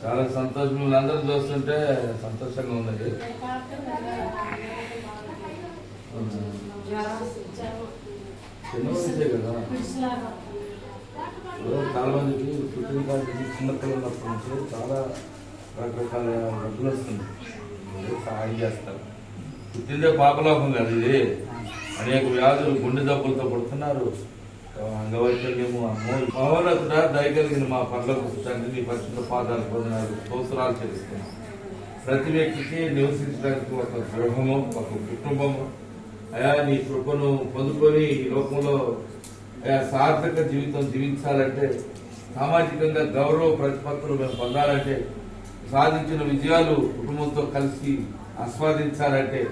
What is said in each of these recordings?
చాలా సంతోషం, వీళ్ళందరూ చూస్తుంటే సంతోషంగా ఉన్నది. కదా చాలా మందికి పుట్టిన కాదు చిన్నపిల్లలప్పటి నుంచి చాలా రకరకాల డబ్బులు వస్తుంది, సహాయం చేస్తారు. పుట్టిందే పాపలోకం కాదు ఇది. అనేక వ్యాధులు, గుండె జబ్బులతో పడుతున్నారు. అంగవైకల్యము, మహోన్నతుడా దయగలిగిన మా పర్లకు తండ్రి నీ పరిశుద్ధ పాదాలు పొందినారు, స్తోత్రాలు చెల్లిస్తున్నాం. ప్రతి వ్యక్తికి నివసించడానికి ఒక గృహము, ఒక కుటుంబము అయా నీ కృపను పొందుకొని ఈ లోకంలో అయా సార్థక జీవితం జీవించాలంటే, సామాజికంగా గౌరవ ప్రతిపత్తులు మేము పొందాలంటే, సాధించిన విజయాలు కుటుంబంతో కలిసి ఆస్వాదించాలంటే,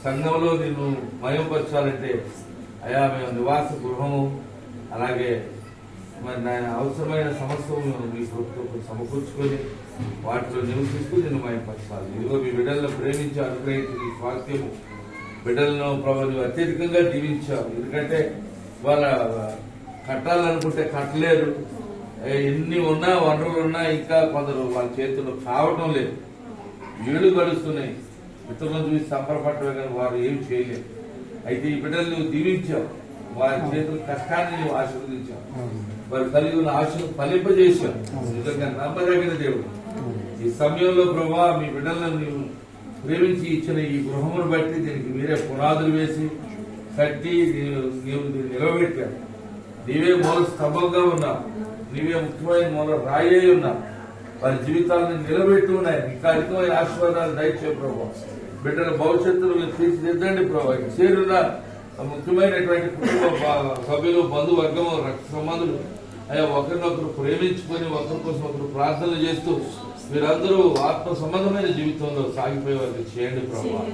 సంఘంలో నిన్ను మయంపరచాలంటే అయా మేము నివాస గృహము, అలాగే మరి నాయన అవసరమైన సమస్యలను మీ ప్రభుత్వం సమకూర్చుకొని వాటిలో నివసిస్తూ నిన్ను మయంపరచాలి. ఇదిగో మీ బిడ్డలను ప్రేమించి అనుగ్రహించి స్వాస్థ్యము బిడ్డలను ప్రభు అత్యధికంగా జీవించావు. ఎందుకంటే వాళ్ళ కట్టాలనుకుంటే కట్టలేరు, ఎన్ని ఉన్నా వనరులు ఉన్నా ఇంకా కొందరు వాళ్ళ చేతుల్లో కావటం లేదు. ఏళ్ళు గడుస్తున్నాయి, ఇతరులను చూసి సంబరపడటమే కానీ వారు ఏం చేయలేరు. అయితే ఈ బిడ్డలు నువ్వు దీవించావు, వారి చేతుల కష్టాన్ని నువ్వు ఆశీర్వదించావు, వారి కలిగి ఉన్న ఆశను ఫలింపజేశావు. నిజంగా నమ్మదగిన దేవుడు. ఈ సమయంలో ప్రభా మీ బిడ్డలను నీవు ప్రేమించి ఇచ్చిన ఈ గృహమును బట్టి దీనికి మీరే పునాదులు వేసి కట్టి నీవు నిలబెట్టావు. నీవే మూల స్తంభంగా ఉన్నావు, నీవే ముఖ్యమైన మూల రాయి ఉన్నావు. వారి జీవితాలను నిలబెట్టి ఉన్నాయి. ఇంకా అధికమైన ఆశీర్వాదాలు దయచే ప్రభావ. బిడ్డల భవిష్యత్తును మీరు తీర్చిదిద్దండి ప్రభావ. చేరున్న ముఖ్యమైనటువంటి కుటుంబ సభ్యులు, బంధువర్గము, రక్త సంబంధులు అయ్యా ఒకరినొకరు ప్రేమించుకొని ఒకరి కోసం ఒకరు ప్రార్థనలు చేస్తూ మీరందరూ ఆత్మ సంబంధమైన జీవితంలో సాగిపోయే వారికి చేయండి ప్రభావ.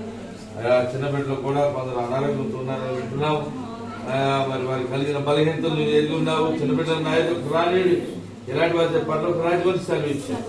అయా చిన్న బిడ్డలు కూడా కొందరు అనారోగ్యంతో ఉన్నారని వింటున్నావు. మరి వారికి కలిగిన బలహీనతలు ఎదిగి ఉన్నావు. చిన్న బిడ్డల నాయకులకు రాని ఇలాంటి వారి పట్ల రాజవంశాలు ఇచ్చారు.